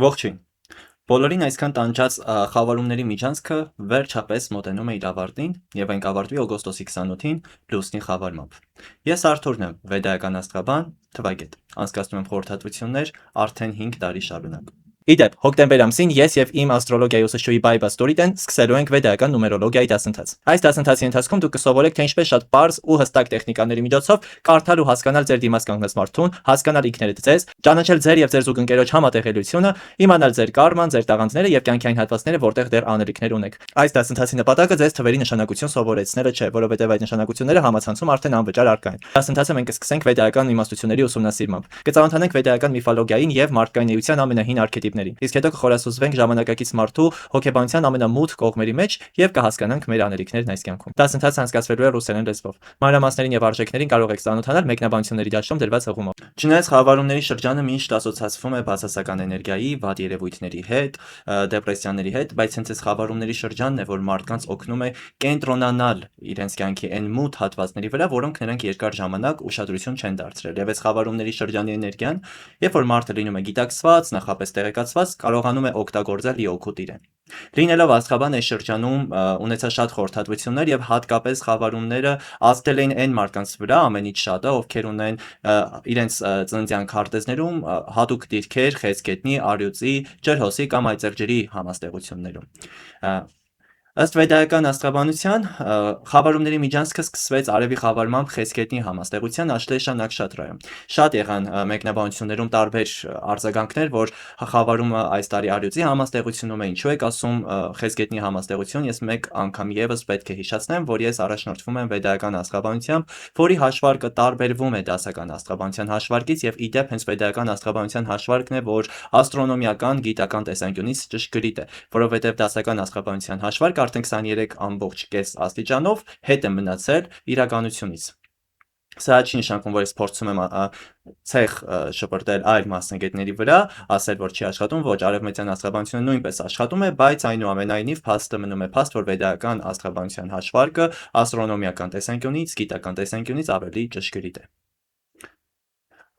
Ողջույն։ Բոլորին այսքան տանջած խավարումների միջանցքը վերջապես մոտենում է իր ավարտին եւ այն կավարտվի օգոստոսի 28-ին լուսնի խավարմամբ։ Ես Արթուրն եմ, վեդայական աստղաբան, թվագետ։ Անցկացնում եմ խորհրդատվություններ արդեն 5 տարի շարունակ։ Իդեպ, հոկտեմբեր ամսին ես եւ իմ աստրոլոգիայի ուսուցչուհի Բայբա Ստորիտեն սկսելու ենք վեդայական նումերոլոգիայի դասընթաց։ Այս դասընթացի ընթացքում դուք կսովորեք թե ինչպես շատ պարզ ու հստակ տեխնիկաների միջոցով կարդալ ու հասկանալ ձեր դիմաց կանգնած մարդուն, հասկանալ ինքներդ ձեզ, ճանաչել ձեր եւ ձեր զուգընկերոջ համատեղելիությունը, իմանալ ձեր կարման, ձեր տաղանդները եւ կյանքի այն հատվածները, որտեղ դեռ անելիքներ ունեք։ Այս դասընթացի նպատակը ձեզ թվերի նշանակություն սովորեցնելը չէ, որովհետեւ այդ նշանակությունները համացանցում արդեն անվճար առկա են։ Դասընթացը մենք կսկսենք վեդայական իմաստությունների ուսումնասիրմամբ։ Կծանոթանանք վեդայական միֆոլոգիային եւ մարդկային էության ամենահին արքետիպներին։ Իսկ հետո կխորասուզվենք ժամանակակից մարդու հոգեբանության ամենամութ կողմերի մեջ եւ կհասկանանք մեր անելիքներն այս կյանքում։ Դասընթացը անցկացվելու է ռուսերեն լեզվով։ Մանրամասներին եւ արժեքներին կարող եք ծանոթանալ մեկնաբանությունների դաշտում դրված հղումով։ Չնայած խավարումների շրջանը միշտ ասոցացվում է բացասական էներգիայի, վատ երևույթների հետ, դեպրեսիաների հետ, բայց հենց այս խավարումների շրջանն է, որ մարդկանց օգնում է կենտրոնանալ իրենց կյանքի այն մութ հատվածների վրա, որոնք նրանք երկար ժամանակ ուշադրություն չեն դարձրել։ Եվ այս խավարումների շրջանի էներգիան, երբ որ մարդը լինում է գիտակցված, նախապես տեղեկացված, կարողանում է օգտագործել ի օգուտ իրեն։ Լինելով աստղաբան այս շրջանում ունեցա շատ խորհրդատվություններ եւ հատկապես խավարումները ազդել էին այն մարդկանց վրա ամենից շատը, ովքեր ունեն իրենց ծննդյան քարտեզներում հատուկ դիրքեր խեցգետնի, առյուծի, ջրհոսի կամ այծեղջրի համաստեղություններում։ Ըստ վեդայական աստղաբանության խավարումների միջանցքը սկսվեց արևի խավարմամբ խեցգետնի համաստեղության Աշլեշա Նաքշատրայում։ Շատ եղան մեկնաբանություններում տարբեր արձագանքներ, որ խավարումը այս տարի առյուծի համաստեղությունում է, ինչու եք ասում խեցգետնի համաստեղություն, ես մեկ անգամ եւս պետք է հիշեցնեմ, որ ես առաջնորդվում եմ վեդայական աստղաբանությամբ, որի հաշվարկը տարբերվում է դասական աստղաբանության հաշվարկից եւ իդեպ հենց վեդայական աստղաբանության հաշվարկն է, որ աստրոնոմիական գիտական տեսանկյունից ճշգրիտ է, որովհետեւ դասական աստղաբանության հաշվարկը արդեն 23.5 աստիճանով հետ է մնացել իրականությունից։ Սա չի նշանակում, որ ես փորձում եմ ցեխ շպրտել այլ մասնագետների վրա, ասել, որ չի աշխատում, ոչ, արևմտյան աստղաբանությունը նույնպես աշխատում է, բայց այնուամենայնիվ փաստը մնում է փաստ, որ վեդայական աստղաբանության հաշվարկը աստրոնոմիական տեսանկյունից, գիտական տեսանկյունից ավելի ճշգրիտ է։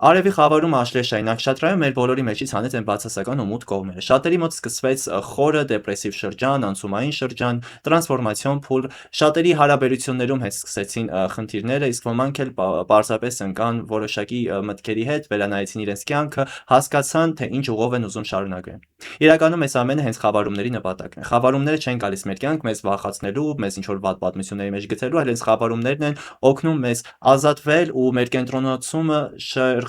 Արևի խավարումը Աշլեշայի Նաքշատրայում մեր բոլորի մեջից հանեց այն բացասական ու մութ կողմերը։ Շատերի մոտ սկսվեց խորը դեպրեսիվ շրջան, անցումային շրջան, տրանսֆորմացիոն փուլ, շատերի հարաբերություններում հետ սկսեցին խնդիրները, իսկ ոմանք էլ պարզապես ընկան որոշակի մտքերի հետ, վերանայեցին իրենց կյանքը, հասկացան, թե ինչ ուղով են ուզում շարունակել։ Իրականում այս ամենը հենց խավարումների նպատակն է։ Խավարումները չեն գալիս մեր կյանք մեզ վախացնելու, մեզ ինչ որ վատ պատմությունների մեջ գցելու, այլ հենց խավարումներն են օգնում մեզ ազատվել ու մեր կենտրոնացումը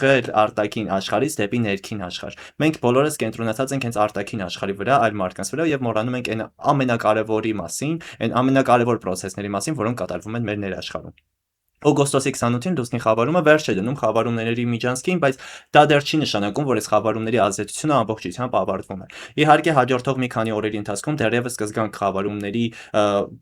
արտաքին աշխարհից դեպի ներքին աշխարհ։ Մենք բոլորս կենտրոնացած ենք հենց արտաքին աշխարհի վրա, այլ մարդկանց վրա եւ մոռանում ենք այն ամենակարևորի մասին, այն ամենակարևոր process-ների մասին, որոնք կատարվում են մեր ներաշխարհում։ Օգոստոսի 28-ին լուսնի խավարումը վերջ է դնում խավարումների միջանցքին, բայց դա դեռ չի նշանակում, որ այս խավարումների ազդեցությունը ամբողջությամբ ավարտվում է։ Իհարկե, հաջորդող մի քանի օրերի ընթացքում դեռևս կզգանք խավարումների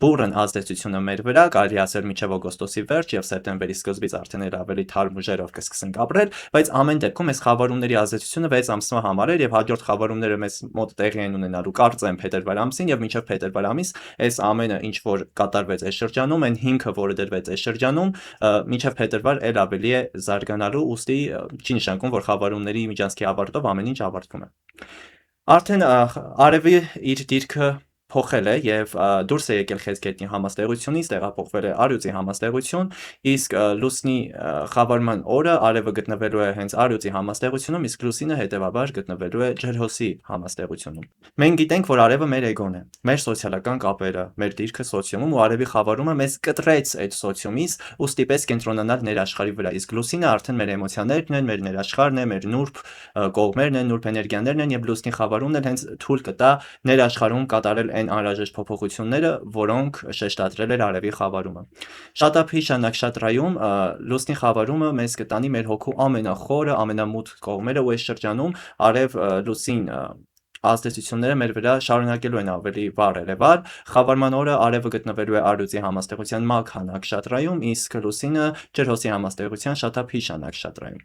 բուրըն ազդեցությունը մեր վրա, կարելի ասել մինչև օգոստոսի վերջ եւ սեպտեմբերի սկզբից արդեն ավելի թարմ ուժերով կսկսենք ապրել, բայց ամեն դեպքում այս խավարումների ազդեցությունը 6 ամսվա համար էր եւ հաջորդ խավարումները մեզ մոտ տեղի են ունենալու կարծեմ փետրվար ամսին եւ մինչեւ փետրվար ամիս այս ամենը ինչ որ կատարվեց այս շրջանում, այն հիմքը, որը դրվեց այս շրջանում, մինչև փետրվար էլ ավելի է զարգանալու, ուստի չի նշանակում, որ խավարումների միջանցքի ավարտով ամեն ինչ ավարտվում է։ Արդեն արևի իր դիրքը փոխել է եւ դուրս է եկել խեցգետնի համաստեղությունից, տեղափոխվել է առյուծի համաստեղություն, իսկ լուսնի խավարման օրը արևը գտնվելու է հենց առյուծի համաստեղությունում, իսկ լուսինը հետեւաբար գտնվելու է ջրհոսի համաստեղությունում։ Մենք գիտենք, որ արևը մեր էգոն է, մեր սոցիալական կապերը, մեր դիրքը սոցիումում ու արևի խավարումը մեզ կտրեց այդ սոցիումից ու ստիպեց կենտրոնանալ ներաշխարհի վրա, իսկ լուսինը արդեն մեր էմոցիաներն են, մեր ներաշխարհն է, մեր նուրբ կողմերն են, նուրբ էներգիաներն են եւ լուսնի խավարումն էլ հենց թույլ կտա ներաշխարհում կատարել այն անհրաժեշտ փոփոխությունները, որոնք շեշտադրել էր արևի խավարումը։ Շատափիշա Նաքշատրայում լուսնի խավարումը մեզ կտանի մեր հոգու ամենախորը, ամենամութ կողմերը ու այս շրջանում արև լուսին ազդեցությունները մեր վրա շարունակելու են ավելի վառ, խավարման օրը արևը գտնվելու է առյուծի համաստեղության Մագհա Նաքշատրայում, իսկ լուսինը ջրհոսի համաստեղության Շատափիշա Նաքշատրայում։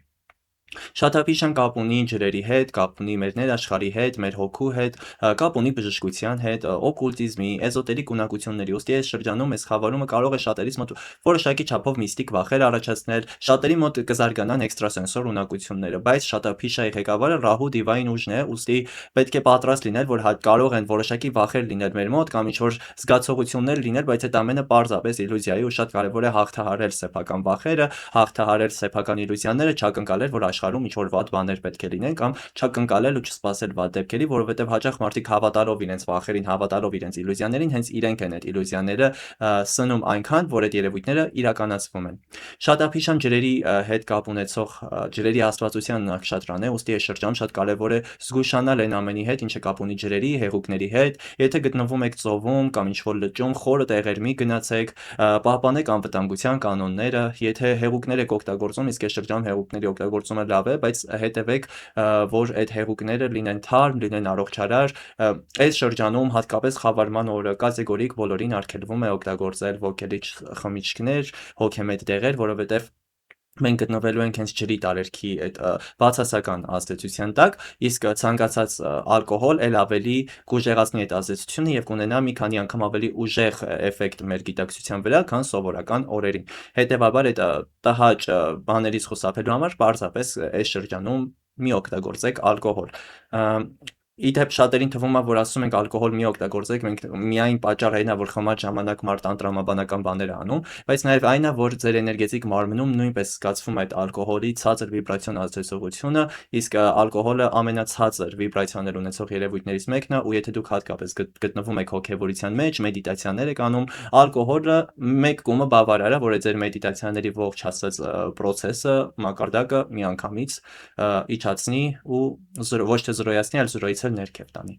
Շատապիշան կապ ունի ջրերի հետ, կապ ունի մեր ներաշխարհի հետ, մեր հոգու հետ, կապ ունի բժշկության հետ, օկուլտիզմի, էզոտերիկ ունակությունների։ Ուստի այս շրջանում այս խավարումը կարող է շատերից մոտ որոշակի չափով միստիկ վախեր առաջացնել, շատերի մոտ կզարգանան էքստրասենսոր ունակությունները, բայց շատապիշայի ղեկավարը Ռահու դիվային ուժն է, ուստի պետք է պատրաստ լինել, որ կարող են որոշակի վախեր լինել մեր մոտ կամ ինչ-որ զգացողություններ լինել, բայց այդ ամենը պարզապես իլյուզիա է ու շատ կարևոր է հաղթահարել սեփական վախերը, հաղթահարել սեփական իլյուզիաները, չակնկալել, որ աշխարհում ինչ-որ վատ բաներ պետք է լինեն կամ չակնկալել ու չսպասել վատ դեպքերի, որովհետև հաճախ մարդիկ հավատալով իրենց վախերին, հավատալով իրենց իլյուզիաներին, հենց իրենք են այդ իլյուզիաները սնում այնքան, որ այդ երևույթները իրականացվում են։ Շատապիշան ջրերի հետ կապ ունեցող ջրերի աստվածության նկշատրան է, ուստի այս շրջանում շատ կարևոր է զգուշանալ այն ամենի հետ, ինչը կապ ունի ջրերի, հեղուկների հետ։ Եթե գտնվում եք ծովում կամ ինչ-որ լճում, խորը տեղեր մի գնացեք, պահպանեք անվտանգության կանոնները, եթե հեղուկներ եք օգտագործում, իսկ այս շրջանում հեղուկների օգտագործումը լավ է, բայց հետևեք, որ այդ հեղուկները լինեն թարմ, լինեն առողջարար։ Այս շրջանում հատկապես խավարման օրը կատեգորիկ բոլորին արգելվում է օգտագործել ոգելիչ խմիչքներ, հոգեմետ դեղեր, որովհետև մենք գտնվելու ենք հենց ջրի տարերքի այդ բացասական ազդեցության տակ, իսկ ցանկացած ալկոհոլ էլ ավելի կուժեղացնի այդ ազդեցությունը եւ կունենա մի քանի անգամ ավելի ուժեղ էֆեկտ մեր գիտակցության վրա, քան սովորական օրերին։ Հետևաբար այդ տհաճ բաներից խուսափելու համար պարզապես այս շրջանում մի օգտագործեք ալկոհոլ։ Իդեպ շատերին թվում է, որ ասում ենք ալկոհոլ մի օգտագործեք, մենք միայն պատճառը այն է, որ խմած ժամանակ մարդ անտրամաբանական բաներ է անում, բայց նաև այն է, որ ձեր էներգետիկ մարմնում նույնպես զգացվում է այդ ալկոհոլի ցածր վիբրացիոն ազդեցությունը, իսկ ալկոհոլը ամենացածր վիբրացիաներ ունեցող երևույթներից մեկն է, ու եթե դուք հատկապես գտնվում եք հոգևորության մեջ, մեդիտացիաներ եք անում, ալկոհոլը մեկ կողմը բավարար է, որ ձեր մեդիտացիաների ողջ հասած process-ը, մակարդակը միանգամից իջացնի ու ոչ թե զրոյացնի, այլ զրոյից էլ ներքև տանի։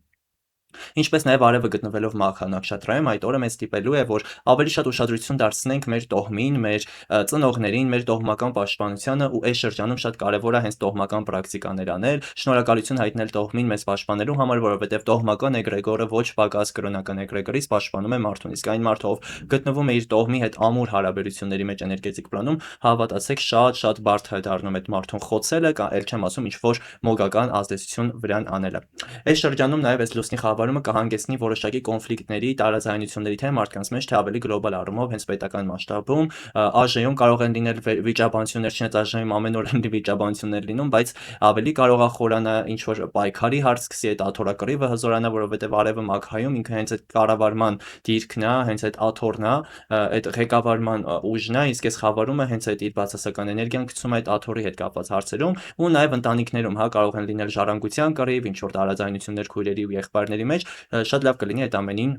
Ինչպես նաև արևը գտնվելով մահանաքշատրայում, այդ օրը մեզ ստիպելու է, որ ավելի շատ ուշադրություն դարձնենք մեր տոհմին, մեր ծնողներին, մեր տոհմական պաշտպանությանը, ու այս շրջանում շատ կարևոր է հենց տոհմական պրակտիկաներ անել, շնորհակալություն հայտնել տոհմին մեզ պաշտպանելու համար, որովհետև տոհմական էգրեգորը ոչ պակաս կրոնական էգրեգորից պաշտպանում է մարդուն, իսկ այն մարդը, ով գտնվում է իր տոհմի հետ ամուր հարաբերությունների մեջ էներգետիկ պլանում, հավատացեք, շատ բարդ է դառնում այդ մարդուն խոցելը, այլ չեմ ասում ինչ-որ մոգական ազդեցություն վրան անելը։ Այս շրջանում նաև այս լուսնի խավարումը կհանգեցնի որոշակի կոնֆլիկտների, տարաձայնությունների թե մարդկանց մեջ, թե ավելի գլոբալ առումով, հենց պետական մասշտաբում, ԱԺ-ում կարող են լինել վիճաբանություններ, չնայած ԱԺ-ում ամեն օր վիճաբանություններ լինում, բայց ավելի կարող է խորանա ինչ որ պայքարի հարց սկսի, այդ աթոռակռիվը հզորանա, որովհետև արևը մագհայում ինքը հենց այդ կառավարման դիրքն է, հենց այդ աթոռն է, այդ ղեկավարման ուժն է, իսկ այս խավարումը հենց այդ իր բացասական էներգիան գցում է այդ աթոռի հետ կապված հարցերում, ու նաև ընտանիքներում կարող են լինել ժառանգության կռիվ, ինչ որ տարաձայնություններ քույրերի ու եղբայրների մեջ, շատ լավ կլինի այդ ամենին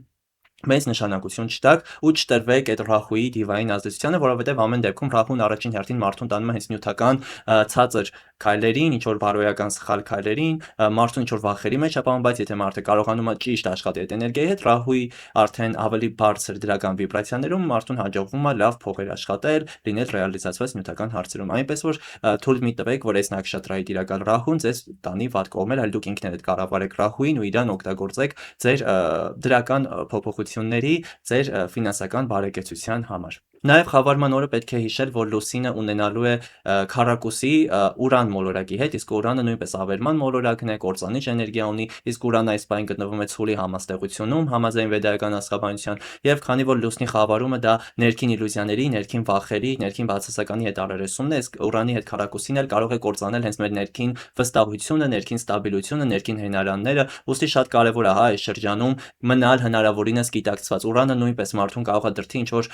մեծ նշանակություն չտաք ու չտրվեք այդ Ռահուի դիվային ազդեցությանը, որովհետև ամեն դեպքում Ռահուն առաջին հերթին մարդուն տանում է հենց նյութական ցածր քայլերին, ինչ որ բարոյական սխալ քայլերին, մարդուն ինչ որ վախերի մեջ է պահում, բայց եթե մարդը կարողանում է ճիշտ աշխատել այդ էներգիայի հետ, Ռահուի արդեն ավելի բարձր դրական վիբրացիաներում մարդուն հաջողվում է լավ փոխեր աշխատել, լինել ռեալիզացված նյութական հարցերում, այնպես որ թույլ մի տվեք, որ այս նաքշատրայի տիրակալ Ռահուն ձեզ տանի վատ կողմեր, այլ դուք ինքներդ կառավարեք Ռահուին ու իրան օգտագործեք ձեր դրական փոփոխությունների, ձեր ֆինանսական բարեկեցության համար։ Նաև խավարման օրը պետք է հիշել, որ լուսինը ունենալու է քառակուսի ուրան մոլորակի հետ, իսկ ուրանը նույնպես ավերման մոլորակն է, կործանիչ էներգիա ունի, իսկ ուրանը այս բան գտնվում է ցուլի համաստեղությունում, համաձայն վեդայական աստղաբանության, եւ քանի որ լուսնի խավարումը դա ներքին իլյուզիաների, ներքին վախերի, ներքին բացասականի հետ առերեսումն է, իսկ ուրանի հետ քառակուսին էլ կարող է կործանել հենց մեր ներքին վստահությունը, ներքին ստաբիլությունը, ներքին հենարանները, ուստի շատ կարևոր է այս շրջանում մնալ հնարավորինս գիտակցված։ Ուրանը նույնպես մարդուն կարող է դրդի ինչ որ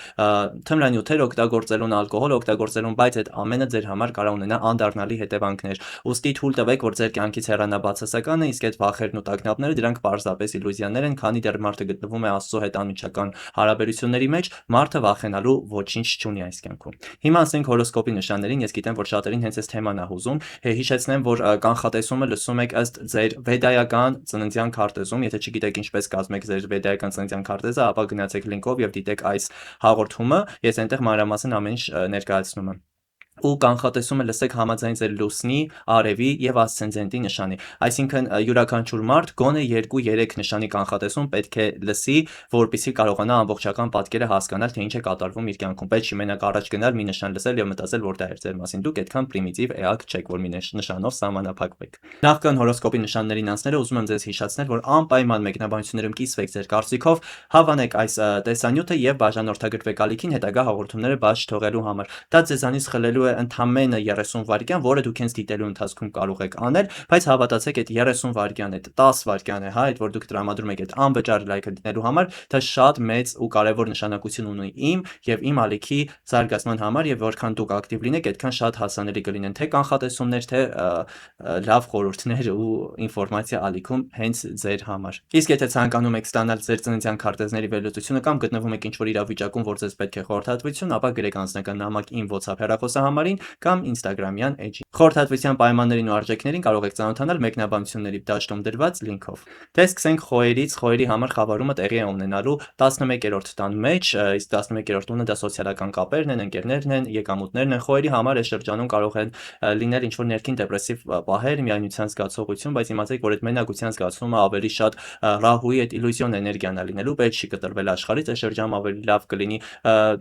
թմրանյութեր օգտագործելուն, ալկոհոլ օգտագործելուն, բայց այդ ամենը ձեր համար կարող ունենա անդառնալի հետևանքներ։ Ուստի թույլ տվեք, որ ձեր կյանքից հեռանա բացասականը, իսկ այդ վախերն ու տագնապները դրանք պարզապես իլյուզիաներ են, քանի դեռ մարդը գտնվում է Աստծո հետ անմիջական հարաբերությունների մեջ, մարդը վախենալու ոչինչ չունի այս կյանքում։ Հիմա ասենք հորոսկոպի նշաններին, ես գիտեմ, որ շատերին հենց այս թեման է հուզում, հիշեցնեմ, որ կանխատեսումը լսում եք ըստ ձեր վեդայական ծննդյան քարտեզում, եթե չգիտեք ինչպես կազմեք ձեր վեդայական ծննդյան քարտեզը, ապա գնացեք լինկով եւ դիտեք այս հաղորդումը, ես այնտեղ մանրամասն ամեն ինչ ներկայացնում եմ։ ու կանխատեսումը լսեք համաձայն ձեր լուսնի, արևի եւ ասցենդենտի նշանի։ Այսինքն յուրաքանչյուր մարդ գոնե 2-3 նշանի կանխատեսում պետք է լսի, որպեսզի կարողանա ամբողջական պատկերը հասկանալ, թե ինչ է կատարվում իր կյանքում։ Պետք չի մենակ առաջ գնալ, մի նշան լսել եւ մտածել, որ դա էր ձեր մասին։ Դուք այդքան պրիմիտիվ էակ չեք, որ մի նշանով սահմանափակվեք։ Նախքան հորոսկոպի նշաններին անցնելը ուզում եմ ձեզ հիշեցնել, որ անպայման մեկնաբանություններում կիսվեք ձեր կարծիքով, հավանեք այս տեսանյութը եւ բաժանորդագրվեք ալիքին հետագա հաղորդումները բաց չթողելու համար։ Դա ձեզանից խլելու է ընդամենը 30 վայրկյան, որը դուք հենց դիտելու ընթացքում կարող եք անել, բայց հավատացեք, այդ 30 վայրկյան, այդ 10 վայրկյան է, հա, այդ որ դուք տրամադրում եք այդ անվճար լայքը դնելու համար, դա շատ մեծ ու կարևոր նշանակություն ունի իմ եւ իմ ալիքի զարգացման համար եւ որքան դուք ակտիվ լինեք, այդքան շատ հասանելի կլինեն թե կանխատեսումներ, թե լավ խորհուրդներ ու ինֆորմացիա ալիքում հենց ձեր համար։ Իսկ եթե ցանկանում եք ստանալ ձեր ծննդյան քարտեզների վերլուծությունը կամ գտնվում եք ինչ-որ իրավիճակում, որ ձեզ պետք է խորհրդատվություն, ապա գրեք անձնական նամակ իմ WhatsApp հեռախոսահամարին կամ Instagram-յան էջին։ Խորհրդատվության պայմաններին ու արժեքներին կարող եք ծանոթանալ մեկնաբանությունների դաշտում դրված լինքով։ Դե սկսենք խոյերից։ Խոյերի համար խավարումը տեղի է ունենալու 11-րդ տան մեջ, իսկ 11-րդ տունը դա սոցիալական կապերն են, ընկերներն են, եկամուտներն են։ Խոյերի համար այս շրջանում կարող են լինել ինչ-որ ներքին դեպրեսիվ պահեր, միայնության զգացողություն, բայց իմացեք, որ այդ մենակության զգացումը ավելի շատ ռահուի այդ իլյուզիոն էներգիան է լինելու, պետք չի կտրվել աշխարհից, այս շրջանում ավելի լավ կլինի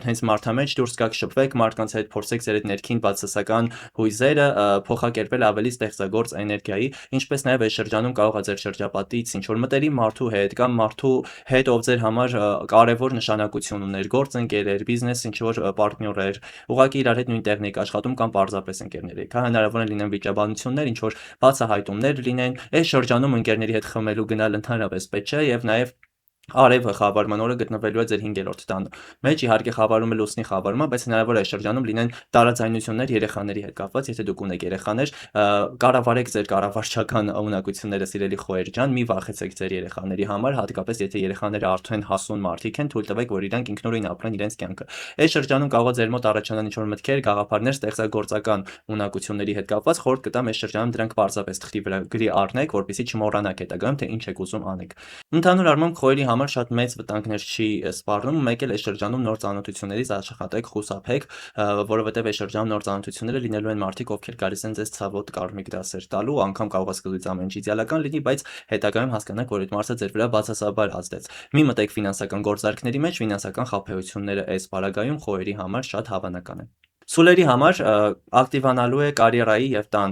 հենց մարդամեջ դուրս գաք, շփվեք մարդկանց հետ, փորձեք ձեր այդ ներքին բացասական հույզերը փոխակերպել ավելի ստեղծագործ էներգիայի, ինչպես նաև այս շրջանում կարող է ձեր շրջապատից ինչ որ մտերիմ մարդու հետ կամ մարդու հետ, ով ձեր համար կարևոր նշանակություն ուներ, գործընկերեր, բիզնես ինչ որ պարտներներ, ուղղակի իրար հետ նույն տեղն եք աշխատում կամ պարզապես ընկերներ եք, հա, հնարավոր է լինեն վիճաբանություններ, ինչ որ բացահայտումներ լինեն, այս շրջանում ընկերների հետ խմելու գնալ ընդհանրապես պետք չէ եւ նաև Արևը խավարման օրը գտնվելու է ձեր 5-րդ տանը մեջ, իհարկե խավարումը լուսնի խավարում է, բայց հնարավոր է այս շրջանում լինեն տարաձայնություններ երեխաների հետ կապված, եթե դուք ունեք երեխաներ, կառավարեք ձեր կառավարչական ունակությունները, սիրելի խոյեր ջան, մի վախեցեք ձեր երեխաների համար, հատկապես եթե երեխաները արդեն հասուն մարդիկ են, թույլ տվեք, որ իրանք ինքնուրույն ապրեն իրենց կյանքը։ Այս շրջանում կարող է ձեր մոտ առաջանան ինչ-որ մտքեր, գաղափարներ ստեղծագործական ունակությունների հետ կապված, խորհուրդ կտամ այս շրջանում դրանք պարզապես թղթի վրա գրի առնեք, որպեսզի չմոռանաք հետագայում, թե ինչ եք ուզում անեք։ Ընդհանուր առմամբ խոյերի համար շատ մեծ վտանգներ չի սպառնում, մեկ էլ այս շրջանում նոր ծանոթություններից աշխատեք, խուսափեք, որովհետև այս շրջանում նոր ծանոթությունները լինելու են մարդիկ, ովքեր գալիս են ձեզ ցավոտ կարմիկ դասեր տալու, անգամ կարող է սկզբից ամեն ինչ իդեալական լինի, բայց հետագայում հասկանաք, որ այդ մարդը ձեր վրա բացասաբար ազդեց։ Մի մտեք ֆինանսական գործարքների մեջ, ֆինանսական խաբեությունները այս պարագայում խոյերի համար շատ հավանական են։ Սուլերի համար ակտիվանալու է կարիերայի եւ տան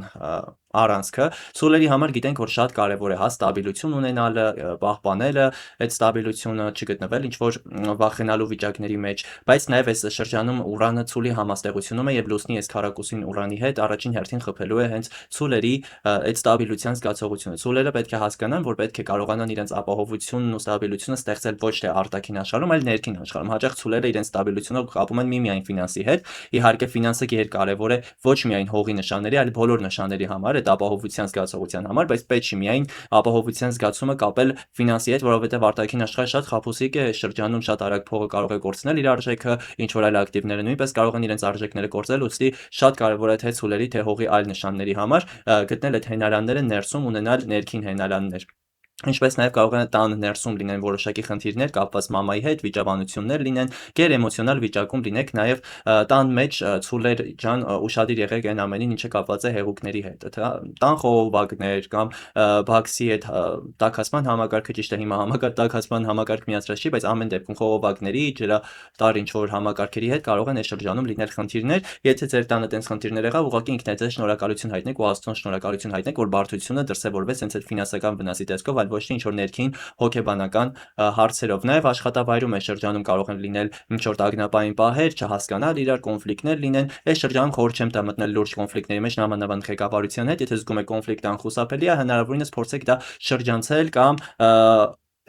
առանցքը։ Սուլերի համար գիտենք, որ շատ կարևոր է հա ստաբիլություն ունենալը, պահպանելը, այդ ստաբիլությունը չգտնվել ինչ որ վախենալու վիճակների մեջ, բայց նաև այս շրջանում Ուրանը ցուլի համաստեղությունում է եւ լուսնի այս քառակուսին Ուրանի հետ առաջին հերթին խփելու է հենց ցուլերի այդ ստաբիլության զգացողությունը։ Ցուլերը պետք է հասկանան, որ պետք է կարողանան իրենց ապահովությունն ու ստաբիլությունը ստեղծել ոչ թե արտաքին աշխարհում, այլ ներքին աշխարհում։ Հաճախ ցուլերը իրենց ստաբիլությունով կապում են միմիայն ֆինանսի հետ։ Իհարկե ֆինանսը գերկարևոր է ոչ միայն հողի նշանների, այլ բոլոր նշանների համար, այդ ապահովության զգացողության համար, բայց պետք չի միայն ապահովության զգացումը կապել ֆինանսի հետ, որովհետև արտաքին աշխարհը շատ խաբուսիկ է, շրջանում շատ արագ փողը կարող է կորցնել իր արժեքը, ինչ որ այլ ակտիվները նույնպես կարող են իրենց արժեքները կորցնել, ուստի շատ կարևոր է թե ցուլերի, թե հողի այլ նշանների համար գտնել այդ հենարանները ներսում ունենալ ներքին հենարաններ։ Ինչպես նաև կարող է տան ներսում լինեն որոշակի խնդիրներ կապված մամայի հետ, վիճաբանություններ լինեն, գերէմոցիոնալ վիճակում լինեք, նաև տան մեջ ցուլեր ջան ուշադիր եղեք այն ամենին, ինչը կապված է հեղուկների հետ, տան խողովակներ կամ բաքսի հետ տաքացման համակարգը ճիշտ է հիմա տաքացման համակարգ միացրած չի, բայց ամեն դեպքում խողովակների, ջրատար ինչ որ համակարգերի հետ կարող են այս շրջանում լինել խնդիրներ, եթե ձեր տանը տենց խնդիրներ եղավ, ուղղակի ինքնեզեզ շնորհակալություն հայտնեք ու Աստծուն շնորհակալություն հայտնեք, որ բարդությունը դրսևորվեց հենց այդ ֆինանսական վնասի տեսքով, այլ ոչ թե ինչ որ ներքին հոգեբանական հարցերով։ Նաև աշխատավայրում այս շրջանում կարող են լինել ինչ որ տագնապային պահեր, չհասկանալ իրար, կոնֆլիկտներ լինեն։ Այս շրջանում խորհուրդ չեմ տա մտնել լուրջ կոնֆլիկտների մեջ, նամանավանդ ղեկավարության հետ, եթե զգում եք կոնֆլիկտը անխուսափելի է, հնարավորինս փորձեք դա շրջանցել կամ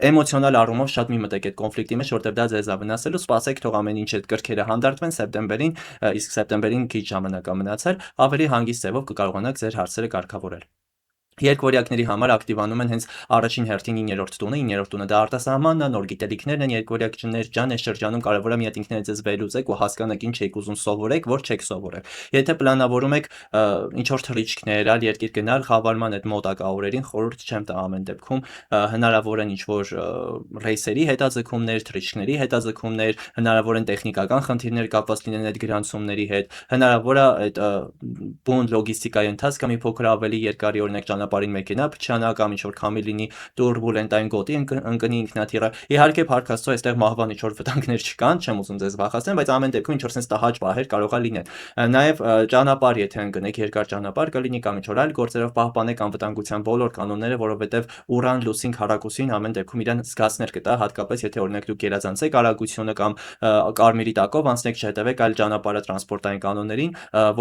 էմոցիոնալ առումով շատ մի մտեք այդ կոնֆլիկտի մեջ, որտեղ դա ձեզ է վնասելու, սպասեք թող ամեն ինչ այդ կրքերը հանդարտվեն սեպտեմբերին, իսկ սեպտեմբերին քիչ ժամանակ է մնացել, ավելի հանգիստ ձևով կկարողանաք ձեր հարցերը կարգավորել։ Երկվորյակների համար ակտիվանում են հենց առաջին հերթին 9-րդ տունը դա արտասահմանն է, նոր գիտելիքներն են, երկվորյակներ ջան, այս շրջանում կարևոր է մի հատ ինքներդ ձեզ վերլուծեք ու հասկանաք ինչ եք ուզում սովորեք, որ չեք սովորել։ Եթե պլանավորում եք ինչ որ թռիչքներ, այլ երկիր գնալ, խավարման այդ մոտակա օրերին խորհուրդ չեմ տա ամեն դեպքում, հնարավոր են ինչ որ ռեյսերի հետաձգումներ, թռիչքների հետաձգումներ, հնարավոր են տեխնիկական խնդիրներ կապված լինեն այդ գրանցումների հետ, հնարավոր է այդ բուն լոգիստիկայի ընթացքը մի փոքր ավելի երկարի, օրինակ ճանապարհին մեքենա փչանա կամ ինչ որ քամի լինի, տուրբուլենտային գոտի ընկնի ինքնաթիռը։ Իհարկե, փառք Աստծո, այստեղ մահվան ինչ որ վտանգներ չկան, չեմ ուզում ձեզ վախեցնել, բայց ամեն դեպքում ինչ որ sense տհաճ պահեր կարող է լինել։ Նաև ճանապարհ, եթե ընկնեք երկար ճանապարհ կլինի կամ ինչ որ այլ գործերով պահպանեք անվտանգության բոլոր կանոնները, որովհետև ուռան, լուսին, քառակուսին ամեն դեպքում իրան զգացներ կտա, հատկապես եթե օրինակ դուք գերազանցեք արագությունը կամ կարմիրի տակով անցնեք, չհետևեք այլ ճանապարհը տրանսպորտային կանոններին,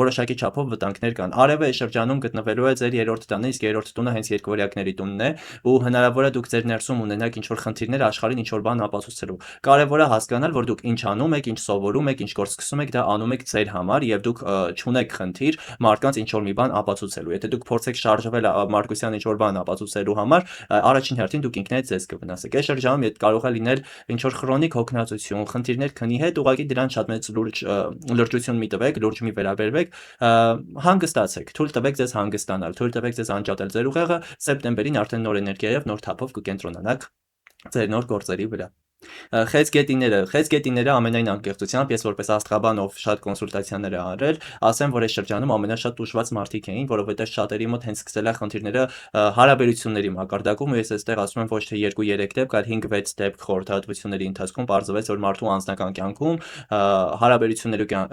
որոշակի չափով վտանգներ կան։ Արևը այս շրջանում գտնվելու է ձեր երրորդ տանը, իսկ երրորդ տունը հենց երկվորյակների տունն է, ու հնարավոր է դուք ձեր ներսում ունենաք ինչ որ խնդիրներ աշխարհին ինչ որ բան ապացուցելու։ Կարևոր է հասկանալ, որ դուք ինչ անում եք, ինչ սովորում եք, ինչ գործ սկսում եք, դա անում եք ձեր համար եւ դուք չունեք խնդիր մարդկանց ինչ որ մի բան ապացուցելու։ Եթե դուք փորձեք շարժվել Մարկոսյան ինչ որ բան ապացուցելու համար, առաջին հերթին դուք ինքներդ ձեզ կվնասեք։ Այս շրջանում կարող է լինել ինչ որ քրոնիկ հոգնածություն, խնդիրներ քնի հետ, ուղղակի դրան շատ մեծ լրջություն մի տվեք, լուրջ մի վերաբերվեք, հանգստացեք, թույլ տվեք ձեզ հանգստանալ, թույլ տվեք ձեզ անջատել ձեր ուղեղը, սեպտեմբերին արդեն նոր էներգիայով, նոր թափով կկենտրոնանաք ձեր նոր գործերի վրա։ Խեցգետիները ամենայն անկեղծությամբ, ես որպես աստղաբան, ով շատ կոնսուլտացիաներ է արել, ասեմ, որ այս շրջանում ամենաշատ տուժված մարդիկ էին, որովհետև շատերի մոտ հենց սկսել է խնդիրները հարաբերությունների մակարդակում, ու ես այստեղ ասում եմ ոչ թե 2-3 դեպք, այլ 5-6 դեպք խորհրդատվությունների ընթացքում պարզվեց, որ մարդու անձնական կյանքում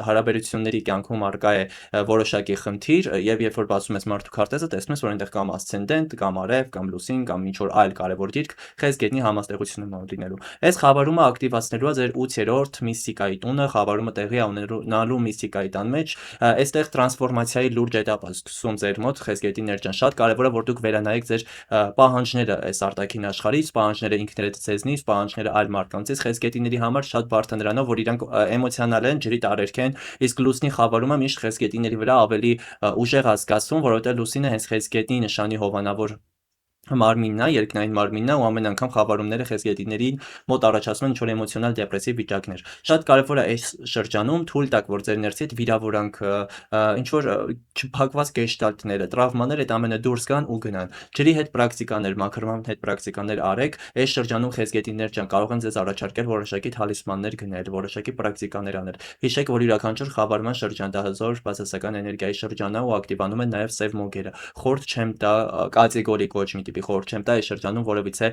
հարաբերությունների կյանքում արկա է որոշակի խնդիր, եւ երբ որ բացում ես մարդու քարտեզը, տեսնում ես, որ այնտեղ կամ ասցենդենտ, կամ արև, կամ լուսին, կամ ինչ որ այլ կարևոր դիրք խեցգետնի համաստեղություն է լինելու։ Այս խավարումը ակտիվացնելու է ձեր 8-րդ միստիկայի տունը, խավարումը տեղի ունենալու միստիկայի տան մեջ, այստեղ տրանսֆորմացիայի լուրջ էտապ է սկսում ձեր մոտ, խեցգետիներ ջան, շատ կարևոր է որ դուք վերանայեք ձեր պահանջները այս արտաքին աշխարհից, պահանջները ինքներդ ձեզնից, պահանջները այլ մարդկանցից, խեցգետիների համար շատ բարդ է նրանով, որ իրանք էմոցիոնալ են, ջրի տարերք են, իսկ լուսնի խավարումը միշտ խեցգետիների վրա ավելի ուժեղ է զգացվում, որովհետև լուսինը հենց խեցգետնի նշանի հովանավոր մարմինն է, երկնային մարմինն է, ու ամեն անգամ խավարումները խեցգետիներին մոտ առաջացնում են ինչ-որ էմոցիոնալ դեպրեսիվ վիճակներ։ Շատ կարևոր է այս շրջանում թույլ տաք, որ ձեր ներսի այդ վիրավորանքը, ինչ որ չփակված գեշտալտները, տրավմաները այդ ամենը դուրս գան ու գնան։ Ջրի հետ պրակտիկաներ, մաքրման հետ պրակտիկաներ արեք։ Այս շրջանում խեցգետիներ ջան կարող են ձեզ առաջարկել որոշակի թալիսմաններ գնել, որոշակի պրակտիկաներ անել։ Հիշեք, որ յուրաքանչյուր խավարման շրջան դա հզոր բացասական էներգիայի շրջան է ու ակտիվանում են նաև սև մոգերը։ Խորտ չեմ տա կատեգորիկ ոչ մի տիպի խորտ չեմ տա այս շրջանում որևիցե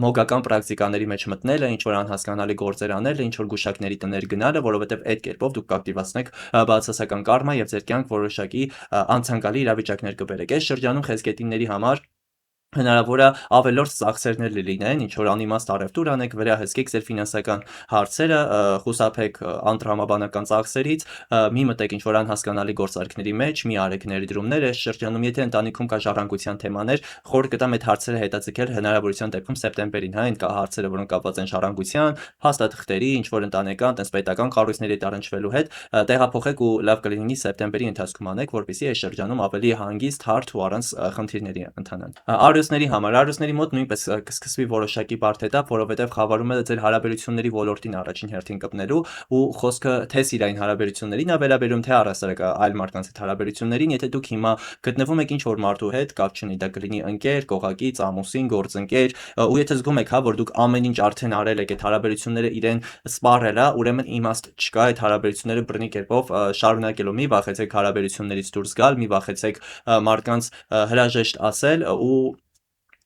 մոգական պրակտիկաների մեջ մտնելը, ինչ որ անհասկանալի գործեր անելը, ինչ որ գուշակների տներ գնալը, որովհետև այդ կերպով դուք կակտիվացնեք բացասական կարմա եւ ձեր կյանք որոշակի անցանկալի իրավիճակներ կբերեք։ Այս շրջանում խեցգետինների համար հնարավոր է ավելորդ ծախսերներ լինեն, ինչ որ անիմաստ առևտուր անեք, վերահսկեք ձեր ֆինանսական հարցերը, խուսափեք անտրամաբանական ծախսերից, մի մտեք ինչ որ անհասկանալի գործարքների մեջ, մի արեք ներդրումներ այս շրջանում, եթե ընտանիքում կա ժառանգության թեմաներ, խորհուրդ կտամ այդ հարցերը հետաձգել հնարավորության դեպքում սեպտեմբերին, հա, այն կա հարցերը, որոնք կապված են ժառանգության, փաստաթղթերի, ինչ որ ընտանեկան, տնտեսական կառույցների տարանջվելու հետ, տեղափոխեք ու լավ կլինի սեպտեմբերի ընթացքում անեք, որպեսզի այս շրջանում ավելի հանգիստ, հարթ ու առանց խնդիրների ընթանան։ Արուսների համար արուսների մոտ նույնպես կսկսվի որոշակի բարդ էտապ, որովհետև խավարումը ձեր հարաբերությունների ոլորտին առաջին հերթին կպնելու ու խոսքը թե սիրային հարաբերություններին է վերաբերում, թե առասարակ այլ մարդկանց հետ հարաբերություններին, եթե դուք հիմա գտնվում եք ինչ որ մարդու հետ, կապ չունի, դա կլինի ընկեր, կողակից, ամուսին, գործընկեր, ու եթե զգում եք, հա, որ դուք ամեն ինչ արդեն արել եք, այդ հարաբերությունները իրեն սպառել է, ուրեմն իմաստ չկա այդ հարաբերությունները բռնի կերպով շարունակելու։ Մի վախեցեք հարաբերություններից դուրս գալ, մի վախեցեք մարդկանց հրաժեշտ ասել ու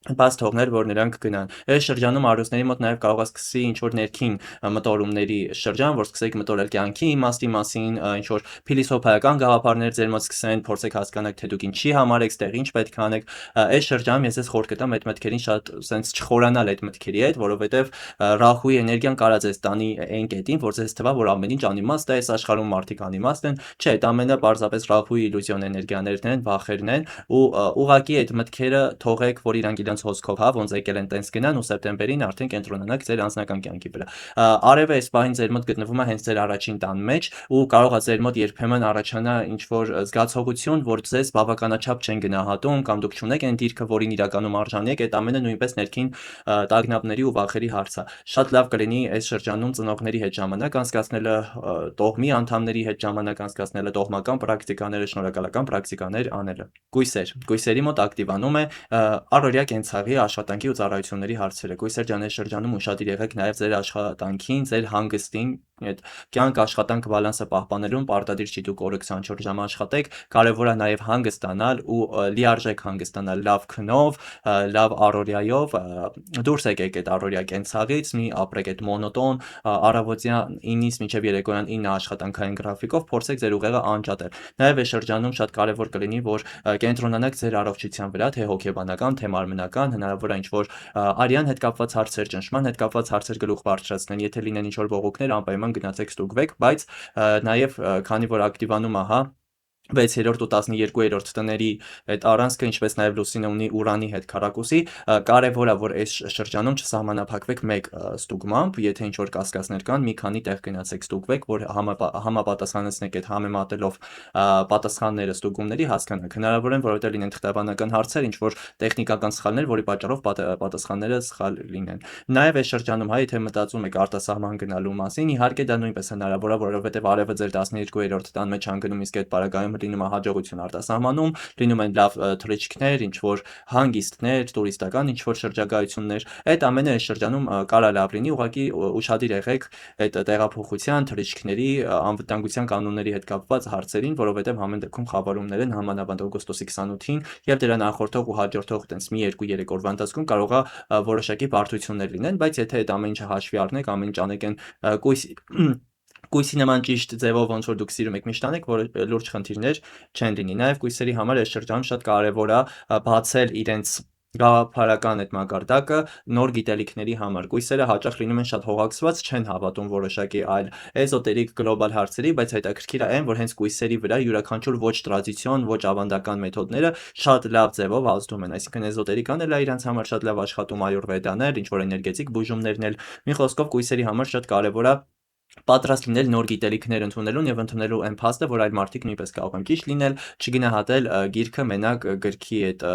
բաց թողնել, որ նրանք գնան։ Այս շրջանում արուսների մոտ նաև կարող է սկսի ինչ որ ներքին մտորումների շրջան, որ սկսեք մտորել կյանքի իմաստի մասին, ինչ որ փիլիսոփայական գաղափարներ ձեր մոտ սկսեն, փորձեք հասկանալ, թե դուք ինչի համար եք ստեղ, ինչ պետք է անեք։ Այս շրջանում ես ձեզ խորհուրդ կտամ այդ մտքերին շատ սենց չխորանալ այդ մտքերի հետ, որովհետև ռախուի էներգիան կարա ձեզ տանի այն կետին, որ ձեզ թվա, որ ամեն ինչ անիմաստ է, այս աշխարհում մարդիկ անիմաստ են։ Չէ, այդ ամենը պարզապես ռախուի իլյուզիոն էներգիաներն են, վախերն են, ու ուղղակի այդ մտքերը թողեք, որ իրանք իրենց հոսքով, հա, ոնց եկել են տենց գնան ու սեպտեմբերին արդեն կենտրոնանաք ձեր անձնական կյանքի վրա։ Արևը այս պահին ձեր մոտ գտնվում է հենց ձեր առաջին տան մեջ ու կարող է ձեր մոտ երբեմն առաջանա ինչ-որ զգացողություն, որ ձեզ բավականաչափ չեն գնահատում կամ դուք չունեք այն դիրքը, որին իրականում արժանի եք, այդ ամենը նույնպես ներքին տագնապների ու վախերի հարց է։ Շատ լավ կլինի այս շրջանում ծնողների հետ ժամանակ անցկացնելը, տոհմի անդամների հետ ժամանակ անցկացնելը, տոհմական պրակտիկաները, շնորհակալական պրակտիկաներ անելը։ Գույսերի մոտ ակտիվանում է առօրյա կենցաղի, աշխատանքի ու ծառայությունների հարցերը։ Գույսեր ջան, այս շրջանում ուշադիր եղեք նաև ձեր աշխատանքին, ձեր հանգստին, այդ կյանք աշխատանք բալանսը պահպանելուն պարտադիր չի դուք օրը 24 ժամ աշխատեք, կարևոր է նաև հանգստանալ ու լիարժեք հանգստանալ լավ քնով, լավ առօրյայով, դուրս եկեք այդ առօրյա կենցաղից, մի ապրեք այդ մոնոտոն առավոտյան 9-ից մինչև երեկոյան 9 աշխատանքային գրաֆիկով, փորձեք ձեր ուղեղը անջատել։ Նաև այս շրջանում շատ կարևոր կլինի, որ կենտրոնանաք ձեր առողջության վրա, թե հոգեբանական, թե մարմնական, հնարավոր է ինչ-որ արյան հետ կապված հարցեր, ճնշման հետ կապված հարցեր գլուխ բարձրացնեն, եթե լինեն ինչ-որ բողոքներ, անպայման գնացեք ստուգվեք, բայց նաև քանի որ ակտիվանում է, հա, 6-րդ ու 12-րդ տների այդ առանցքը, ինչպես նաև լուսինը ունի Ուրանի հետ քառակուսի, կարևոր է, որ այս շրջանում չսահմանափակվեք մեկ ստուգմամբ, եթե ինչ-որ կասկածներ կան, մի քանի տեղ գնացեք ստուգվեք, որ համապատասխանեցնեք այդ համեմատելով պատասխանները ստուգումների, հասկանաք, հնարավոր են, որովհետև լինեն թղթաբանական հարցեր, ինչ-որ տեխնիկական սխալներ, որի պատճառով պատասխանները սխալ լինեն։ Նաև այս շրջանում, հա, եթե մտածում եք արտասահման գնալու մասին, իհարկե դա նույնպես հնարավոր է, որովհետև արևը ձեր 12-րդ տան մեջ հանգնում, իսկ այդ պարագայում լինում է հաջողություն արտասահմանում, լինում են լավ թռիչքներ, ինչ-որ հանգիստներ, տուրիստական ինչ-որ շրջագայություններ, այդ ամենը այս շրջանում կարա լավ լինի, ուղղակի ուշադիր եղեք այդ տեղափոխության, թռիչքների, անվտանգության կանոնների հետ կապված հարցերին, որովհետև ամեն դեպքում խավարումներ են համանավանդ օգոստոսի 28-ին եւ դրա նախորդող ու հաջորդող տենց մի 2-3 օրվա ընթացքում կարող է որոշակի բարդություններ լինեն, բայց եթե այդ ամեն ինչը հաշվի առնեք, ամեն ինչ անեք այն կույսի նման ճիշտ ձևով, ոնց որ դուք սիրում եք միշտ անեք, որ լուրջ խնդիրներ չեն լինի։ Նաև կույսերի համար այս շրջանում շատ կարևոր է բացել իրենց գաղափարական այդ մակարդակը նոր գիտելիքների համար։ Կույսերը հաճախ լինում են շատ հողաքսված, չեն հավատում որոշակի այլ էզոտերիկ գլոբալ հարցերի, բայց հետաքրքիր է այն, որ հենց կույսերի վրա յուրաքանչյուր ոչ տրադիցիոն, ոչ ավանդական մեթոդները շատ լավ ձևով ազդում են։ Այսինքն էզոտերիկան էլ է իրանց համար շատ լավ աշխատում, այուրվեդան էլ, ինչ որ էներգետիկ բուժումներն էլ։ Մի խոսքով կույսերի համար շատ կարևոր է պատրաստ լինել նոր գիտելիքներ ընդունելուն եւ ընդունելու այն փաստը, որ այլ մարդիկ նույնպես կարող են ճիշտ լինել, չգնահատել գիրքը մենակ գրքի այդ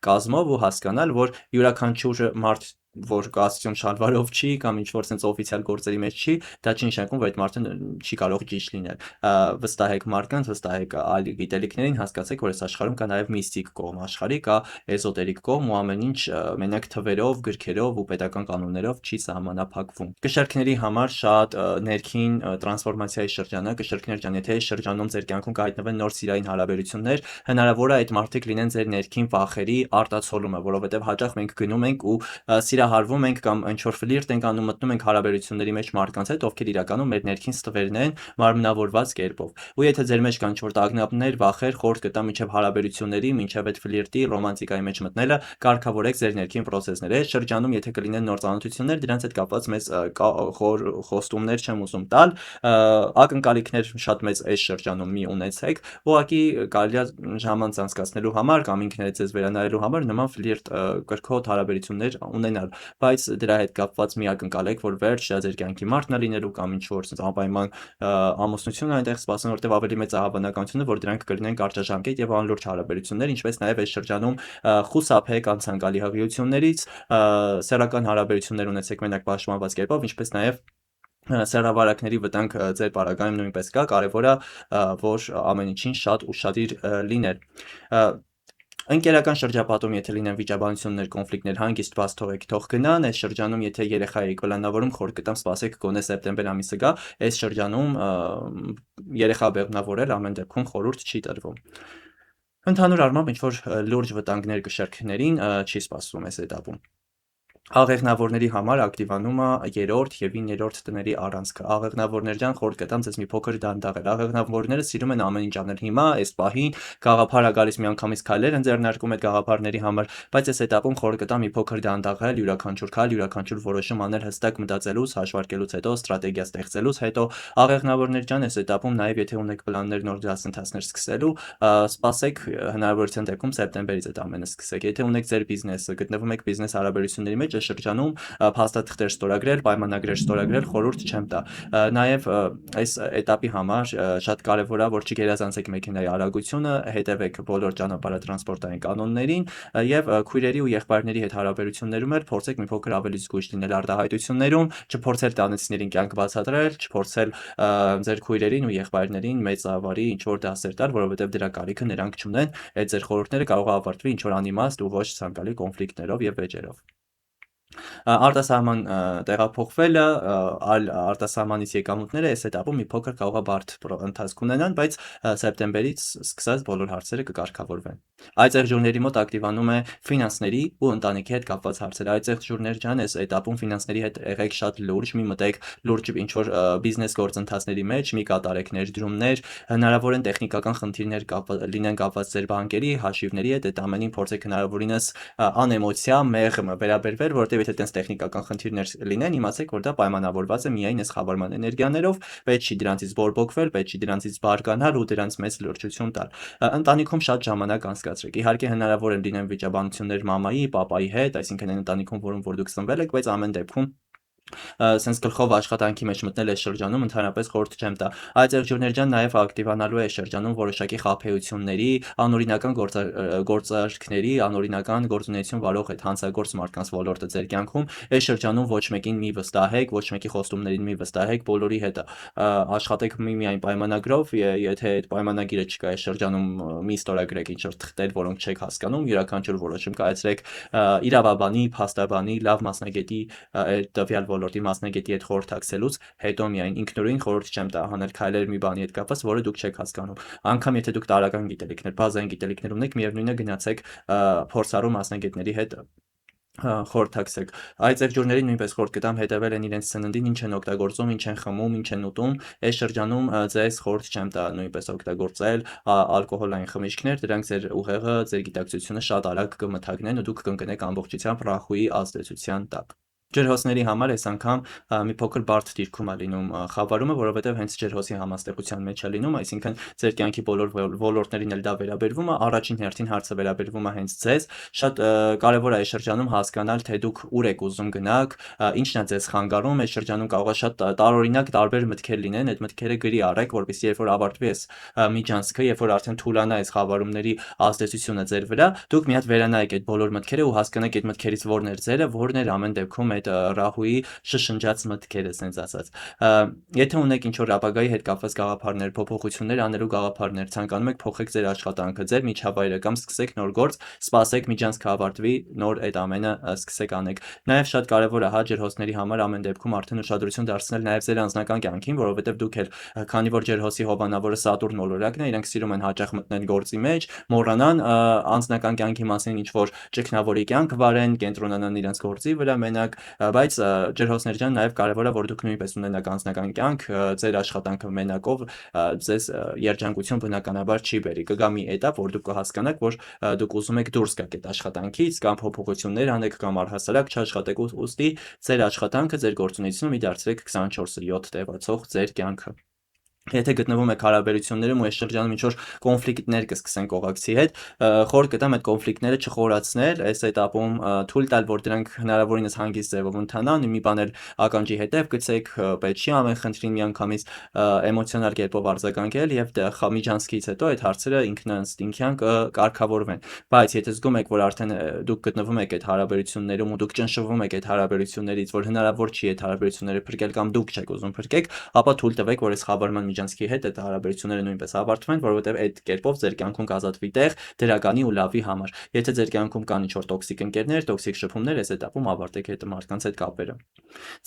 կազմով ու հասկանալ, որ յուրաքանչյուր մարդ որ կաստյոն շալվարով չի կամ ինչ-որ sense օֆիցիալ գործերի մեջ չի, դա չի նշանակում, որ այդ մարդը չի կարող ճիշտ լինել։ Վստահեք մարկանց, վստահեք այլ գիտելիքներին, հասկացեք, որ այս աշխարհում կա նաև միստիկ կողմ աշխարհի, կա էզոտերիկ կողմ ու ամեն ինչ մենակ թվերով, գրքերով ու պետական կանոններով չի սահմանափակվում։ Կշեռքների համար շատ ներքին տրանսֆորմացիայի շրջան է, կշեռքներ ջան, եթե այս շրջանում ձեր կյանքում կհայտնվեն նոր սիրային հարաբերություններ, հնարավոր է այդ մարդիկ լինեն ձեր ներքին վախերի արտացոլումը, որովհետև հաճախ մենք գնում ենք ու սիրահարվում ենք կամ ինչ-որ ֆլիրտ ենք անում, մտնում ենք հարաբերությունների մեջ մարդկանց հետ, ովքեր իրականում մեր ներքին ստվերն են մարմնավորված կերպով։ Ու եթե ձեր մեջ կան ինչ-որ տագնապներ, վախեր, խորտ կտա մինչև հարաբերությունների, մինչև այդ ֆլիրտի, ռոմանտիկայի մեջ մտնելը, կարգավորեք ձեր ներքին պրոցեսները։ Այս շրջանում եթե կլինեն նոր ծանոթություններ, դրանց հետ կապված մեծ խոր խոստումներ չեմ ուզում տալ, ակնկալիքներ շատ մեծ այս շրջանում մի ունեցեք, ուղղակի կարելի է ժամանց անցկացնելու համար կամ ինքներդ ձեզ վերանայելու համար նման ֆլիրտ կրքոտ հարաբերություններ ունենալ, բայց դրա հետ կապված մի ակնկալեք, որ վերջ դա ձեր կյանքի մարդն է լինելու կամ ինչ որ անպայման ամուսնություն այնտեղ սպասեն, որտեղ ավելի մեծ է հավանականությունը, որ դրանք կլինեն կարճաժամկետ եւ անլուրջ հարաբերություններ, ինչպես նաեւ այս շրջանում խուսափեք անցանկալի հղիություններից, սեռական հարաբերություններ ունեցեք մենակ պաշտպանված կերպով, ինչպես նաեւ սեռավարակների վտանգ ձեր պարագայում նույնպես կա, կարևոր է որ ամեն ինչին շատ ուշադիր լինել։ Ընկերական շրջապատում եթե լինեն վիճաբանություններ, կոնֆլիկտներ, հանգիստ բաց թողեք, թող գնան, այս շրջանում եթե երեխա եք պլանավորում, խոր կտամ սպասեք գոնե սեպտեմբեր ամիսը գա, այս շրջանում երեխա բեղմնավորել ամեն դեպքում խորհուրդ չի տրվում։ Ընդհանուր առմամբ ինչ որ լուրջ վտանգներ կշեռքներին չի սպասվում այս этаպում։ Աղեղնավորների համար ակտիվանում է 3-րդ և 9-րդ տների առանցքը։ Աղեղնավորներ ջան, խորհուրդ կտամ ձեզ մի փոքր դանդաղել։ Աղեղնավորները սիրում են ամեն ինչ անել հիմա, այս պահին, գաղափար ա գալիս միանգամից քայլեր են ձեռնարկում այդ գաղափարների համար, բայց այս էտապում խորհուրդ կտամ մի փոքր դանդաղել, յուրաքանչյուր քայլ, յուրաքանչյուր որոշում անել հստակ մտածելուց, հաշվարկելուց հետո, ստրատեգիա ստեղծելուց հետո։ Աղեղնավորներ ջան, այս էտապում նաև եթե ունեք պլաններ նոր դասընթացներ սկսելու, սպասեք, հնարավորության դեպքում սեպտեմբերից այդ ամենը սկսեք։ Եթե ունեք ձեր բիզնեսը, գտնվում եք բիզնես հարաբերությունների մեջ, այս շրջանում փաստաթղթեր ստորագրել, պայմանագրեր ստորագրել խորհուրդ չեմ տա։ Նաև այս էտապի համար շատ կարևոր է, որ չգերազանցեք մեքենայի արագությունը, հետևեք բոլոր ճանապարհատրանսպորտային կանոններին եւ քույրերի ու եղբայրների հետ հարաբերություններում էլ փորձեք մի փոքր ավելի զգույշ լինել արտահայտություններում, չփորձել տանիցներին կյանք բացատրել, չփորձել ձեր քույրերին ու եղբայրներին մեծ ավարի ինչ որ դասեր տալ, որովհետեւ դրա կարիքը նրանք չունեն։ Այդ ձեր խորհուրդները կարող է ավարտվի ինչ որ անիմաստ ու ոչ ցանկալի կոնֆլիկտներով եւ վեճերով։ Արտասահման տեղափոխվելը, արտասահմանից եկամուտները այս էտապում մի փոքր կարող է բարդ ընթացք ունենան, բայց սեպտեմբերից սկսած բոլոր հարցերը կկարգավորվեն։ Այծեղ ջուրների մոտ ակտիվանում է ֆինանսների ու ընտանիքի հետ կապված հարցերը։ Այծեղ ջուրներ ջան, այս էտապում ֆինանսների հետ եղեք շատ լուրջ, մի մտեք լուրջ ինչ որ բիզնես գործընթացների մեջ, մի կատարեք ներդրումներ, հնարավոր են տեխնիկական խնդիրներ լինեն կապված ձեր բանկերի, հաշիվների հետ, այդ ամենին փորձեք հնարավորինս անեմոցիա, մեղմ վերաբերվել, որովհետև եթե տենց տեխնիկական խնդիրներ լինեն, իմացեք, որ դա պայմանավորված է միայն այս խավարման էներգիաներով, պետք չի դրանցից բորբոքվել, պետք չի դրանցից բարկանալ ու դրանց մեծ լրջություն տալ։ Ընտանիքում շատ ժամանակ անցկացրեք։ Իհարկե հնարավոր է լինեն վիճաբանություններ մամայի, պապայի հետ, այսինքն այն ընտանիքում, որում որ դուք ծնվել եք, բայց ամեն դեպքում սենց գլխով աշխատանքի մեջ մտնել այս շրջանում ընդհանրապես խորհուրդ չեմ տա։ Այծեղ ջուրներ ջան, նաև ակտիվանալու է շրջանում որոշակի խաբեությունների, անօրինական գործարքների, անօրինական գործունեություն վարող այդ հանցագործ մարդկանց ոլորտը ձեր կյանքում։ Այս շրջանում ոչ մեկին մի վստահեք, ոչ մեկի խոստումներին մի վստահեք, բոլորի հետ աշխատեք միայն պայմանագրով, եթե այդ պայմանագիրը չկա այս շրջանում մի ստորագրեք ինչ որ թղթեր, որոնք չեք հասկանում, յուրաքանչյուր որոշում կայացրեք իրավաբանի, փաստաբանի, լավ մասնագետի տվյալ ոլորտի մասնագետի հետ խորհրդակցելուց հետո միայն ինքնուրույն խորհուրդ չեմ տա հանել քայլեր մի բանի հետ կապված, որը դուք չեք հասկանում։ Անկամ եթե դուք տարրական գիտելիքներ, բազային գիտելիքներ ունեք, միևնույնն է գնացեք փորձառու մասնագետների հետ խորհրդակցեք։ Այծեղ ջուրներին նույնպես խորհուրդ կտամ հետևել են իրենց սննդին, ինչ են օգտագործում, ինչ են խմում, ինչ են ուտում։ Այս շրջանում ձեզ խորհուրդ չեմ տա նույնպես օգտագործել ալկոհոլային խմիչքներ, դրանք ձեր ուղեղը, ձեր գիտակցությունը շատ արագ կմթագնեն ու դուք կընկնեք ամբողջությամբ ռախուի ազդեցության տակ։ Ջրհոսների համար այս անգամ մի փոքր բարդ դիրքում է լինում խավարումը, որովհետև հենց ջրհոսի համաստեղության մեջ է լինում, այսինքն ձեր կյանքի բոլոր ոլորտներին էլ դա վերաբերվում է, առաջին հերթին հարցը վերաբերվում է հենց ձեզ։ Շատ կարևոր է այս շրջանում հասկանալ, թե դուք ուր եք ուզում գնաք, ինչն է ձեզ խանգարում, այս շրջանում կարող է շատ տարօրինակ տարբեր մտքեր լինեն, այդ մտքերը գրի առեք, որպեսզի երբ որ ավարտվի այս միջանցքը, երբ որ արդեն թուլանա այս խավարումների ազդեցությունը ձեր վրա, դուք մի հատ վերանայեք այդ բոլոր մտքերը ու հասկանաք այդ մտքերից որն էր ձերը, որն էր ամեն դեպքում այդ ռահուի շշնջաց մտքերը, ասենց ասած։ Եթե ունեք ինչ որ ապագայի հետ կապված գաղափարներ, փոփոխություններ անելու գաղափարներ, ցանկանում եք փոխեք ձեր աշխատանքը, ձեր միջավայրը կամ սկսեք նոր գործ, սպասեք միջանցքը ավարտվի, նոր այդ ամենը սկսեք անեք։ Նաև շատ կարևոր է հա ջրհոսների համար ամեն դեպքում արդեն ուշադրություն դարձնել նաև ձեր անձնական կյանքին, որովհետև դուք էլ քանի որ ջրհոսի հովանավորը Սատուրն ոլորակն է, իրենք սիրում են հաճախ մտնել գործի մեջ, մոռանան անձնական կյանքի մասին ինչ որ ճգնավորի կյանք վարեն, կենտրոնանան իրենց գործի վրա մենակ, բայց ջրհոսներ ջան, նաև կարևոր է որ դուք նույնպես ունենաք անձնական կյանք, ձեր աշխատանքը մենակով ձեզ երջանկություն բնականաբար չի բերի։ Կգա մի էտապ, որ դուք կհասկանաք, որ դուք ուզում եք դուրս գաք այդ աշխատանքից կամ փոփոխություններ անեք կամ առհասարակ չաշխատեք, ուստի ձեր աշխատանքը, ձեր գործունեությունը մի դարձրեք 24/7 տևացող ձեր կյանքը։ Եթե գտնվում եք հարաբերություններում ու այս շրջանում ինչ որ կոնֆլիկտներ կսկսեն կողակցի հետ, խորհուրդ կտամ այդ կոնֆլիկտները չխորացնել, այս էտապում թույլ տալ, որ դրանք հնարավորինս հանգիստ ձևով ընթանան, մի բան էլ ականջի հետև գցեք, պետք չի ամեն խնդրին միանգամից էմոցիոնալ կերպով արձագանքել եւ միջանցքից հետո այդ հարցերը ինքնաինստինկտյան կարգավորվեն։ Բայց եթե զգում եք, որ արդեն դուք գտնվում եք այդ հարաբերություններում ու դուք ճնշվում եք այդ հարաբերություններից, որ հնարավոր չի այդ հարաբերությունները փրկել կամ դուք չեք ուզում փրկեք, ապա թույլ տվեք, որ այս խավարման միջանցքի հետ այդ հարաբերությունները նույնպես ավարտվեն, որովհետև այդ կերպով ձեր կյանքում կազատվի տեղ դրականի ու լավի համար։ Եթե ձեր կյանքում կան ինչ-որ տոքսիկ ընկերներ, տոքսիկ շփումներ, այս этаպում ավարտեք այդ մարդկանց հետ կապերը։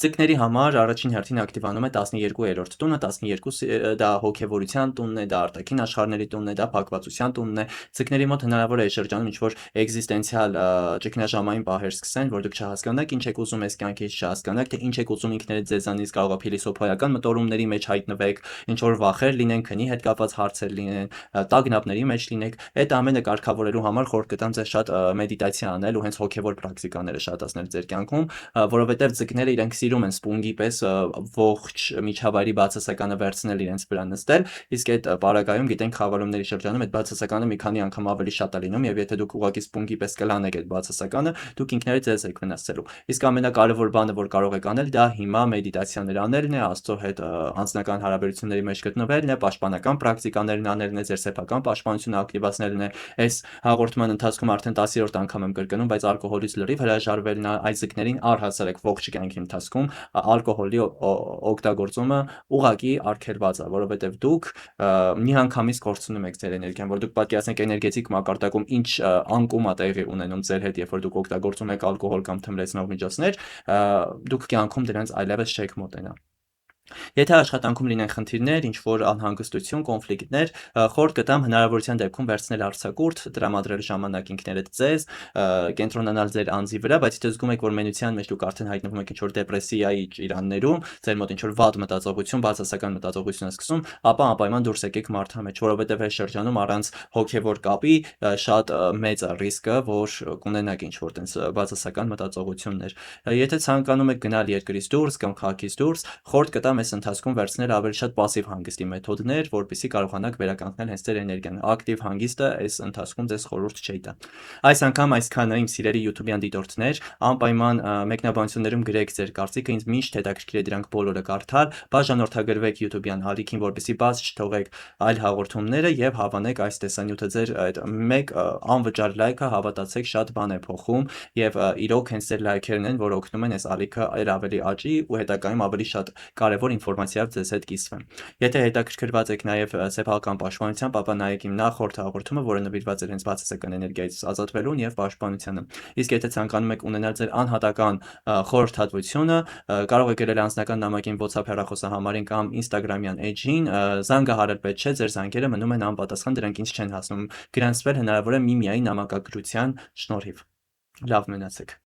Ձկների համար առաջին հերթին ակտիվանում է 12-րդ տունը, 12 դա հոգևորության տունն է, դա արտաքին աշխարհների տունն է, դա փակվածության տունն է։ Ձկների մոտ հնարավոր է այս շրջանում ինչ-որ էգզիստենցիալ ճգնաժամային պահեր սկսեն, որ դուք չհասկանաք ինչ եք ուզում այս կյանքից, չհասկանաք թե ինչ եք ուզում ինքներդ ձեզանից, կարող է փիլիսոփայական մտորումների մեջ հայտնվեք, ինչ-որ վախեր լինեն, քնի հետ կապված հարցեր լինեն, տագնապների մեջ լինեք։ Այդ ամենը կարգավորելու համար խորհուրդ կտամ ձեզ շատ մեդիտացիա անել ու հենց հոգևոր պրակտիկաները շատացնել ձեր կյանքում, որովհետև ձկները իրենք սիրում են սպունգի պես ողջ միջավայրի բացասականը վերցնել իրենց վրա նստել, իսկ այդ պարագայում գիտենք խավարումների շրջանում այդ բացասականը մի քանի անգամ ավելի շատ է լինում, եւ եթե դուք ուղղակի սպունգի պես կլանեք այդ բացասականը, դուք ինքներդ ձեզ եք վնասելու։ Իսկ ամենակարևոր բանը, որ կարող եք անել, դա հիմա մեդիտացիաներ անելն է, Աստծո հետ անձնական հարաբերությունների մեջ գտնվելն է, պաշտպանական պրակտիկաներն անելն է, ձեր սեփական պաշտպանությունը ակտիվացնելն է։ Այս հաղորդման ընթացքում արդեն 10-րդ անգամ եմ կրկնում, բայց ալկոհոլից լրիվ հրաժարվելն է, այս ձկներին առհասարակ ողջ կյանքի ընթացքում ալկոհոլի օգտագործումը ուղղակի արգելված է, որովհետև դուք միանգամից կորցնում եք ձեր էներգիան, որ դուք պատկերացնեք էներգետիկ մակարդակում ինչ անկում է տեղի ունենում ձեր հետ, երբ որ դուք օգտագործում եք ալկոհոլ կամ թմրեցնող միջոցներ, դուք կյանքում դրանց այլևս չեք մոտենա։ Եթե աշխատանքում լինեն խնդիրներ, ինչ-որ անհանգստություն, կոնֆլիկտներ, խորհուրդ կտամ հնարավորության դեպքում վերցնել արձակուրդ, տրամադրել ժամանակ ինքներդ ձեզ, կենտրոնանալ ձեր անձի վրա, բայց եթե զգում եք, որ մենության մեջ դուք արդեն հայտնվում եք ինչ-որ դեպրեսիայի ճիրաններում, ձեր մոտ ինչ-որ վատ մտածողություն, բացասական մտածողություն է սկսում, ապա անպայման դուրս եկեք մարդամեջ, որովհետև այս շրջանում առանց հոգևոր կապի շատ մեծ է ռիսկը, որ կունենաք ինչ-որ տենց բացասական մտածողություններ։ Եթե ցանկանում եք գնալ երկրից դուրս կամ քաղաքից դուրս, խորհուրդ կտամ այս ընթացքում վերցնել ավելի շատ пассив հանգստի մեթոդներ, որպեսզի կարողանաք վերականգնել հենց ձեր էներգիան։ Ակտիվ հանգիստը այս ընթացքում ձեզ խորհուրդ չի տա։ Այս անգամ այսքանը իմ սիրելի YouTube-յան դիտորդներ, անպայման մեկնաբանություններում գրեք ձեր կարծիքը, ինձ միշտ հետաքրքիր է դրանք բոլորը կարդալ, բաժանորդագրվեք YouTube-յան ալիքին, որպեսզի բաց չթողեք այլ հաղորդումները եւ հավանեք այս տեսանյութը ձեր այդ մեկ անվճար լայքը, հավատացեք, շատ բան է փոխում եւ իրոք հենց ձեր լայքերն են, որ օգնում են այս ալիքը այլ ավելի աճի ու հետագայում ավելի շատ կարևոր ինֆորմացիայով ձեզ հետ կիսվեմ։ Եթե հետաքրքրված եք նաև սեփական պաշտպանությամբ, ապա նայեք իմ նախորդ հաղորդումը, որը նվիրված էր հենց բացասական էներգիայից ազատվելուն եւ պաշտպանությանը։ Իսկ եթե ցանկանում եք ունենալ ձեր անհատական խորհրդատվությունը, կարող եք գրել անձնական նամակին WhatsApp հեռախոսահամարին կամ Instagram-յան էջին, զանգահարել պետք չէ, ձեր զանգերը մնում են անպատասխան, դրանք ինձ չեն հասնում գրանցվել, հնարավոր է միմիայի նամակագրության շնորհիվ։ Լավ մնացեք։